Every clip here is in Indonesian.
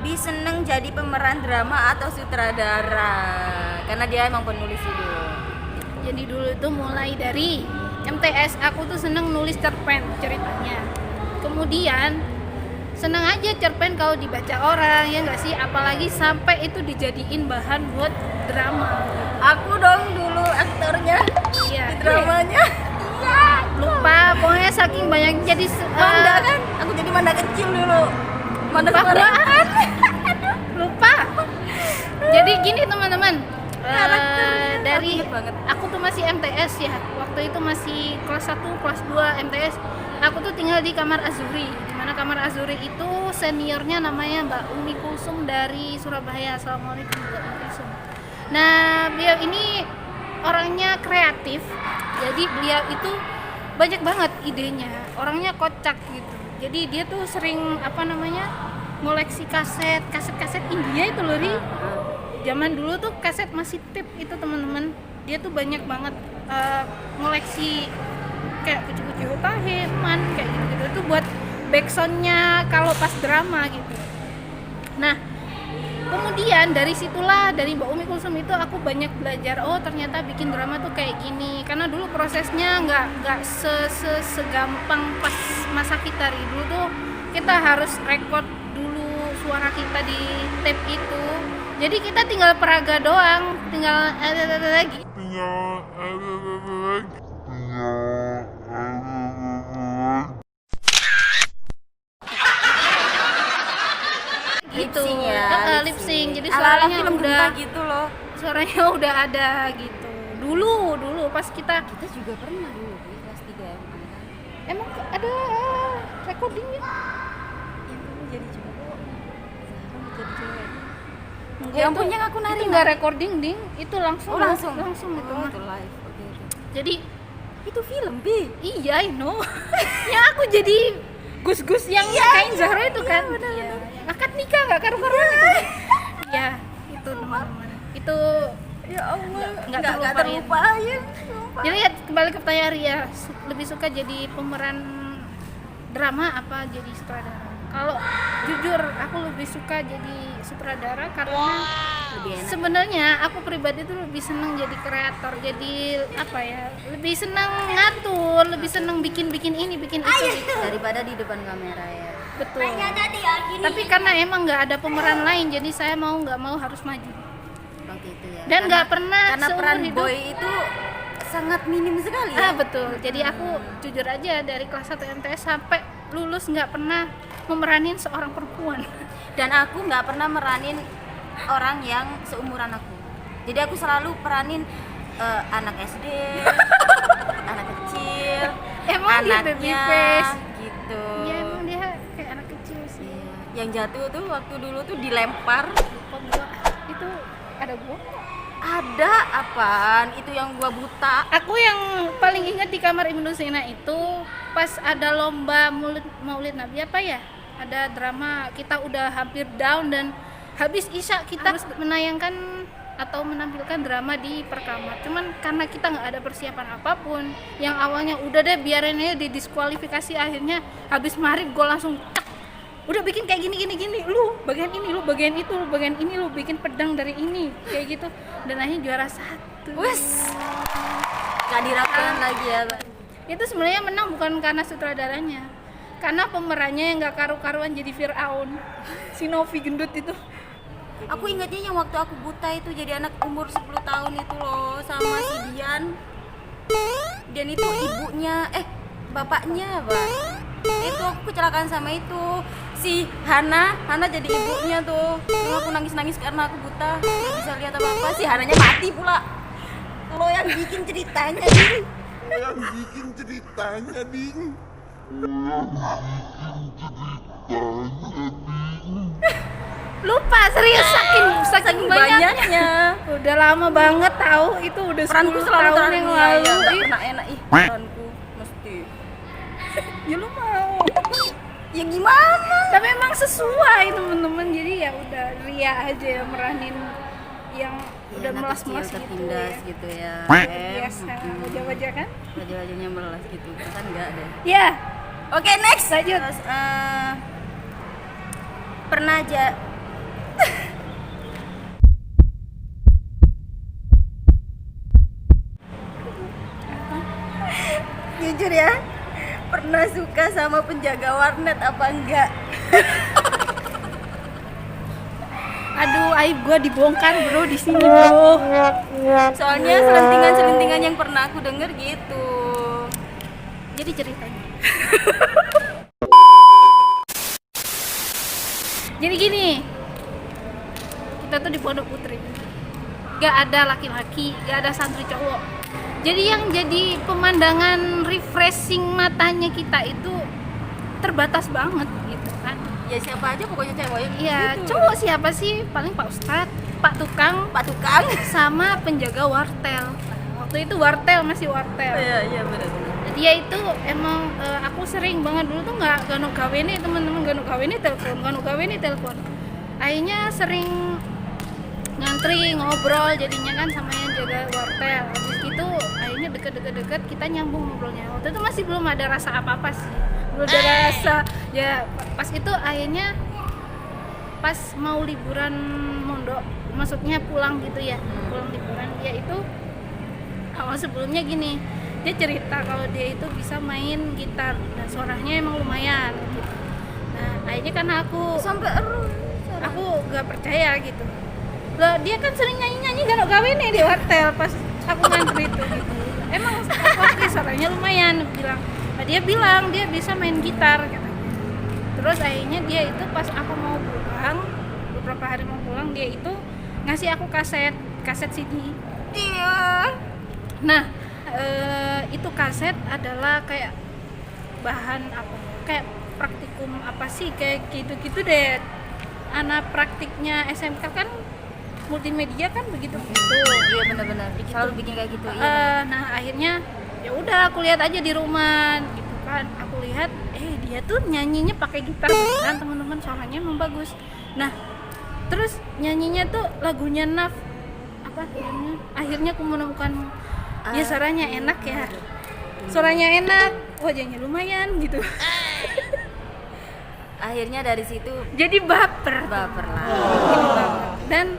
lebih seneng jadi pemeran drama atau sutradara? Karena dia emang penulis itu. Jadi dulu itu mulai dari MTS aku tuh seneng nulis cerpen ceritanya. Kemudian seneng aja cerpen kalau dibaca orang, ya nggak sih? Apalagi sampai itu dijadiin bahan buat drama. Aku dong dulu aktornya Iya. di dramanya. Iya. Lupa, pokoknya saking banyak jadi Manda kan? Aku jadi Manda kecil dulu. Manda lupa sembarangan. lupa. Jadi gini teman-teman. Dari Aku inget banget. aku tuh masih MTS ya. Waktu itu masih kelas 1, kelas 2 MTS. Aku tuh tinggal di kamar Azuri. Di mana kamar Azuri itu seniornya namanya Mbak Umi Kulsum dari Surabaya. Assalamualaikum Mbak Umi Kulsum. Nah, beliau ini orangnya kreatif. Jadi beliau itu banyak banget idenya. Orangnya kocak gitu. Jadi dia tuh sering ngoleksi kaset India itu loh, Ri. Zaman dulu tuh kaset masih tape itu teman-teman. Dia tuh banyak banget ngoleksi kayak kucu-kucu Hotahe, Man, kayak gitu-gitu. Itu buat backsoundnya kalau pas drama gitu. Nah, kemudian dari situlah, dari Mbak Umi Kulsum itu aku banyak belajar. Oh, ternyata bikin drama tuh kayak gini. Karena dulu prosesnya nggak segampang pas masa kita dulu tuh kita harus record dulu suara kita di tape itu. Jadi kita tinggal peraga doang, tinggal lagi. Gitu. Lip-sync ya, Lip sync. Jadi ala-ala suaranya film udah Genta gitu loh. suaranya udah ada gitu. Dulu pas kita Kita juga pernah dulu di kelas 3 emang ada recordingnya. yang kamu jadi cowok, Zahra jadi cewek. Enggak, Yang punya aku nari itu nggak recording ding, itu langsung Oh, langsung itu mah. itu live. Oke. Jadi Itu film, Bi. iya, I know. Ya aku jadi gus-gus yang kain Zahra itu kan. Iya. Akad nikah nggak karu-karuan itu. Iya, itu teman-teman. Itu Ya Allah, nggak nggak terlupain. terlupain. Sumpah. Jadi ya, kembali ke pertanyaan Ria, lebih suka jadi pemeran drama apa jadi sutradara? Kalau jujur aku lebih suka jadi sutradara karena Lebih enak. sebenarnya aku pribadi tuh lebih seneng jadi kreator, jadi apa ya, lebih seneng ngatur, lebih seneng bikin ini, bikin itu gitu. Daripada di depan kamera ya. Betul. Tapi karena emang nggak ada pemeran lain, jadi saya mau nggak mau harus maju. Waktu itu ya. Dan nggak pernah karena seumur peran hidup. boy itu sangat minim sekali ya. Betul. Jadi aku jujur aja dari kelas 1 MTS sampai lulus nggak pernah memeranin seorang perempuan. Dan aku nggak pernah meranin orang yang seumuran aku. Jadi aku selalu peranin anak SD, anak kecil, Emang dia anaknya baby face. gitu. Ya emang dia kayak anak kecil sih. Iya. Yang jatuh tuh waktu dulu tuh dilempar. Kok gua itu ada gua? Ada apaan? Itu yang gua buta. Aku yang paling ingat di kamar Ibnu Sina itu pas ada lomba Maulid Nabi apa ya? Ada drama, kita udah hampir down dan habis Isya kita harus menayangkan atau menampilkan drama di perkamar. Cuman karena kita nggak ada persiapan apapun, yang awalnya udah deh biarin aja didiskualifikasi, akhirnya habis maghrib gue langsung tak, udah bikin kayak gini, lu bagian ini, lu bagian itu, lu bagian ini, lu bikin pedang dari ini, kayak gitu. Dan akhirnya juara 1. Wes. Gak dirapikan lagi ya, Bang. Itu sebenarnya menang bukan karena sutradaranya, karena pemerannya yang nggak karu-karuan jadi Fir'aun, si Novi gendut itu. Aku ingatnya yang waktu aku buta itu jadi anak umur 10 tahun itu loh sama si Dian. Dian itu ibunya, bapaknya, Bang. Itu aku kecelakaan sama itu. Si Hana jadi ibunya tuh. Terus aku nangis-nangis karena aku buta, nggak bisa lihat apa-apa. Si Hananya mati pula. Lo yang bikin ceritanya, Ding. Lupa serius, saking banyaknya. Udah lama banget tahu, itu udah 10 Peranku selalu tahun terang yang ya, lalu. nggak Ih, pernah enak peranku mesti. ya lu mau. Ya gimana? Tapi emang sesuai temen-temen, jadi ya udah Ria aja yang meranin yang udah anak melas-melas kecil gitu tertindas ya. gitu ya. Biasa, wajah-wajah kan? Wajah-wajahnya melas gitu kan enggak ada. Ya, Oke, next. lanjut. Terus, pernah Jujur ya, pernah suka sama penjaga warnet apa enggak? Aduh, aib gua dibongkar bro di sini bro. Soalnya selentingan-selentingan yang pernah aku denger gitu. Jadi ceritanya. Jadi gini, kita tuh di Pondok Putri, gak ada laki-laki, gak ada santri cowok. Jadi yang jadi pemandangan refreshing matanya kita itu terbatas banget gitu kan. Ya siapa aja pokoknya cewek Iya, gitu. cowok siapa sih? Paling Pak Ustadz, Pak Tukang, sama penjaga wartel. Waktu itu wartel, masih wartel. Iya benar. Dia itu emang aku sering banget dulu tuh nggak gano gawe nih teman-teman, gano gawe nih telepon. Akhirnya sering ngantri ngobrol jadinya kan sama yang jaga wartel. Habis itu akhirnya deket kita nyambung ngobrolnya. Waktu itu masih belum ada rasa apa-apa sih, belum ada rasa ya. Pas itu akhirnya pas mau liburan mondok, maksudnya pulang gitu ya, pulang liburan, dia itu awal sebelumnya gini, dia cerita kalau dia itu bisa main gitar dan suaranya emang lumayan gitu. Nah akhirnya kan aku gak percaya gitu. Loh, dia kan sering nyanyi gak gawe nih di hotel pas aku ngantri itu gitu. Emang oke, suaranya lumayan bilang. Nah, dia bilang dia bisa main gitar katanya. Terus akhirnya dia itu pas aku mau pulang, beberapa hari mau pulang, dia itu ngasih aku kaset CD. Iya. Nah, itu kaset adalah kayak bahan apa? Kayak praktikum apa sih, kayak gitu-gitu deh. Anak praktiknya SMK kan multimedia kan begitu. Iya benar-benar. Selalu bikin kayak gitu. Nah, akhirnya ya udah aku lihat aja di rumah gitu kan. Aku lihat dia tuh nyanyinya pakai gitar kan teman-teman, suaranya emang bagus. Nah, terus nyanyinya tuh lagunya Naf apa namanya? Akhirnya aku menemukan dia suaranya enak ya. Suaranya enak, wajahnya lumayan gitu. Akhirnya dari situ Jadi baper lah. Dan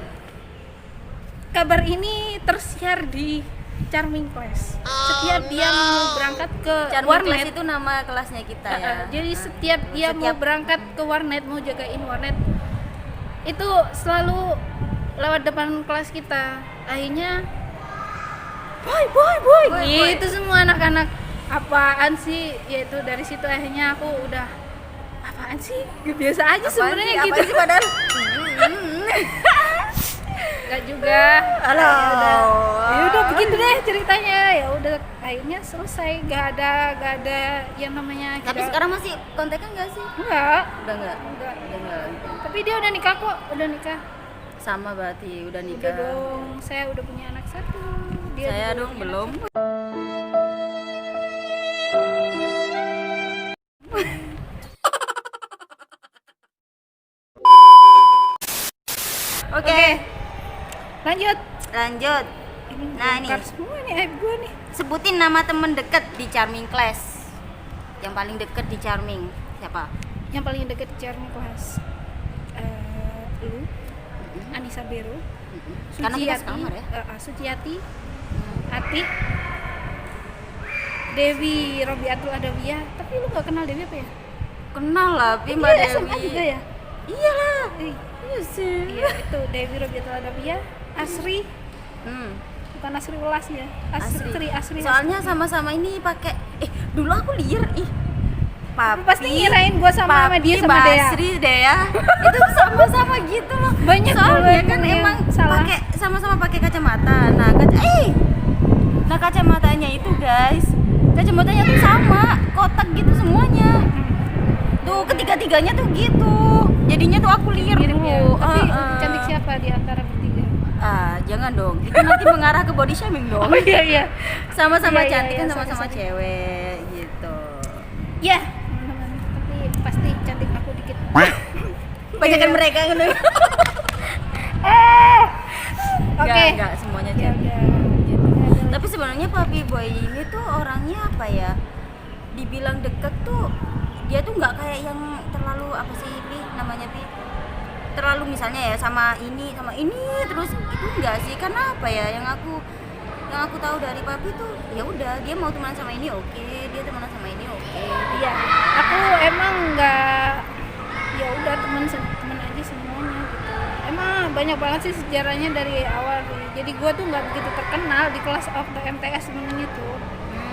kabar ini tersiar di Charming Class. Setiap dia mau berangkat ke warnet itu nama kelasnya kita ya. Jadi setiap dia mau berangkat ke warnet, mau jagain warnet, itu selalu lewat depan kelas kita. Akhirnya boy gitu semua anak-anak. Apaan sih? Yaitu dari situ akhirnya aku udah apaan sih? Biasa aja sebenarnya gitu. Apa sih padahal? Enggak juga. Halo. Ya udah begitu deh ceritanya. Ya udah akhirnya selesai. Gak ada yang namanya. Tapi sekarang masih kontekan nggak sih? Enggak. Udah nggak. Tapi dia udah nikah kok. Udah nikah. Sama berarti udah Udah nikah. dong. Saya udah punya anak satu. Dia Saya juga dong punya belum. anak satu. Oke. Lanjut. Nah ini Bongkar semua nih aib gue nih. sebutin nama temen deket di Charming Class. Yang paling deket di Charming siapa? Yang paling deket di Charming Class. Lu, Anissa Bero, Karena kita Suciati, sekamar ya. Suciati, Ati, Dewi Robiatul Adawiyah. Tapi lu gak kenal Dewi apa ya? Kenal lah, Mbak Dia SMA Dewi. juga ya? Iyalah. Eh, Iya sih. Iya itu Dewi Robiatul Adawiyah, Asri, bukan Asri Welas ya, Asri. Soalnya sama-sama ini pakai dulu aku liar Papi pasti ngirain gua sama dia sama Dea. Basri Dea itu sama-sama gitu loh. Banyak soalnya kan yang emang salah. pakai sama-sama pakai kacamata. Nah kacamatanya itu guys, kacamatanya tuh sama kotak gitu semuanya. Tuh ketiga-tiganya tuh gitu. Jadinya tuh aku liar Mirip ya. dulu. Tapi lebih cantik siapa di antara bertiga? Jangan dong. Itu nanti mengarah ke body shaming dong. Oh iya. Sama-sama Iya, cantik kan sorry, sama-sama sorry. cewek gitu. Ya, teman-teman. Tapi pasti cantik aku dikit. Banyakan Iya. mereka kan. Oke. Enggak semuanya Ya cantik. udah. Gitu. Ya udah. Tapi sebenarnya Papi Boy ini tuh orangnya apa ya? Dibilang deket tuh dia tuh nggak kayak yang terlalu apa sih Pi namanya Pi? Terlalu misalnya ya sama ini terus itu enggak sih, karena apa ya yang Yang aku tahu dari papi tuh ya udah dia mau teman sama ini oke, dia teman sama ini oke. Iya, aku emang nggak, ya udah teman aja semuanya gitu. Emang banyak banget sih sejarahnya dari awal. Jadi gue tuh nggak begitu terkenal di kelas waktu MTS sebenarnya tuh.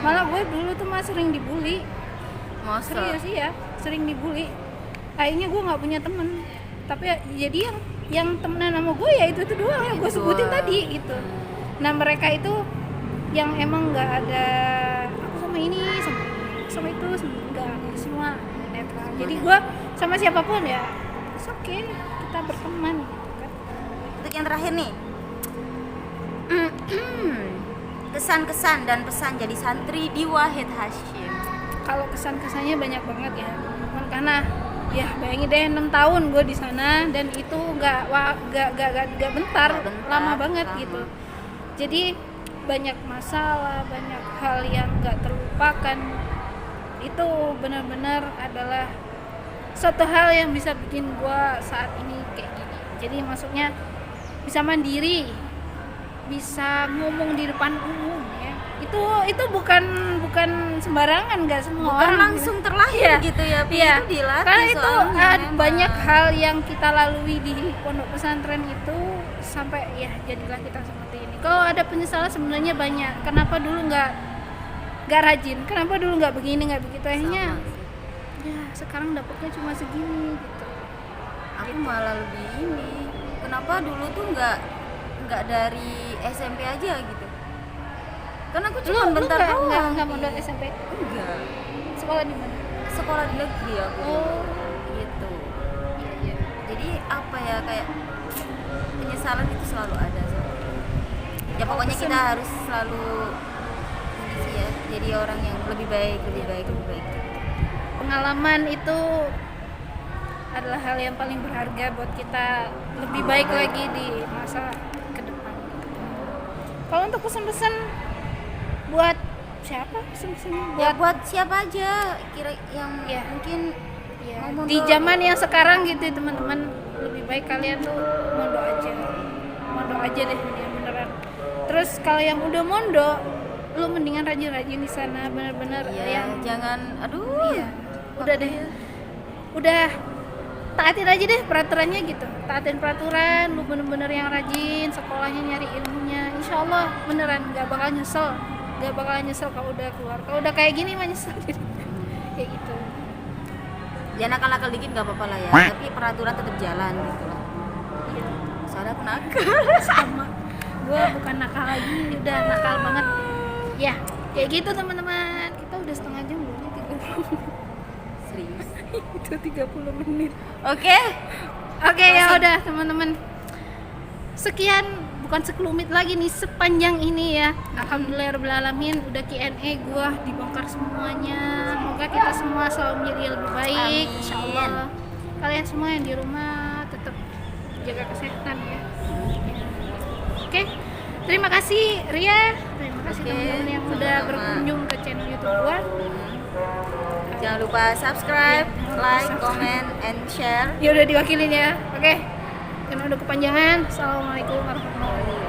Malah gue dulu tuh mah sering dibully. Masa? Serius sih ya, sering dibully. Akhirnya gue nggak punya temen. Tapi ya, jadi yang temenan sama gue ya itu doang yang gue sebutin tadi gitu. Nah mereka itu yang emang nggak ada aku sama ini sama itu enggak, semua netral. Jadi gue sama siapapun ya it's okay, kita berteman gitu kan. Untuk yang terakhir nih, kesan-kesan dan pesan jadi santri di Wahid Hasyim. Kalau kesan-kesannya banyak banget ya, karena ya bayangin deh 6 tahun gue di sana dan itu nggak bentar, lama banget gitu. Jadi banyak masalah, banyak hal yang nggak terlupakan. Itu benar-benar adalah suatu hal yang bisa bikin gue saat ini kayak gini. Jadi maksudnya bisa mandiri, bisa ngomong di depan umum ya. Itu bukan sembarangan, nggak semua Bukan orang langsung terlahir gitu ya, iya. itu dilatih. Karena itu soalnya banyak hal yang kita lalui di pondok pesantren itu sampai ya jadilah kita seperti ini. Kalau ada penyesalan sebenarnya banyak. Kenapa dulu nggak rajin? Kenapa dulu nggak begini, nggak begitu? Akhirnya ya sekarang dapatnya cuma segini gitu. Aku malah lebih ini. Kenapa dulu tuh nggak dari SMP aja gitu? Karena aku cuma bentar doang. Nggak mondok SMP? Enggak. Sekolah di mana? Sekolah di negeri aku. Oh, Gitu. iya. Jadi apa ya, kayak penyesalan itu selalu ada sih. Ya pokoknya kita harus selalu ini sih ya, jadi orang yang lebih baik. Pengalaman itu adalah hal yang paling berharga buat kita lebih baik lagi di masa ke depan. Kalau untuk pesan-pesan buat siapa pesan-pesannya? Ya buat siapa aja kira yang Ya. mungkin Ya, mau di mondok. zaman yang sekarang gitu teman-teman, lebih baik kalian tuh mondok aja deh ya, beneran. Terus kalau yang udah mondok, lu mendingan rajin-rajin di sana, bener-bener Iya, yang jangan aduh. iya, udah deh, udah taatin aja deh peraturannya gitu, taatin peraturan, lu bener-bener yang rajin, sekolahnya nyari ilmunya, insya Allah beneran gak bakal nyesel kalau udah keluar. Kalau udah kayak gini mah nyesel kayak gitu. Ya nakal-nakal dikit nggak apa-apa lah ya, tapi peraturan tetap jalan gitu lah. Iya. Soalnya aku nakal. Sama gue bukan nakal lagi, udah nakal banget ya. Kayak gitu teman-teman, kita udah setengah jam belum ya, 30 Serius. itu 30 menit. Oke. Oke, ya udah teman-teman, sekian, bukan sekelumit lagi nih sepanjang ini ya. Alhamdulillahirobbilalamin, udah Q&A gue dibongkar semuanya. Semoga kita semua selalu menjadi lebih baik. Amin. Insyaallah kalian semua yang di rumah tetap jaga kesehatan ya. Oke, terima kasih Ria, terima kasih Oke, teman-teman yang udah sama-sama. berkunjung ke channel YouTube gua. Jangan lupa subscribe, like, comment, and share. Ya udah diwakilin ya. Oke, karena udah kepanjangan. Assalamualaikum warahmatullahi wabarakatuh.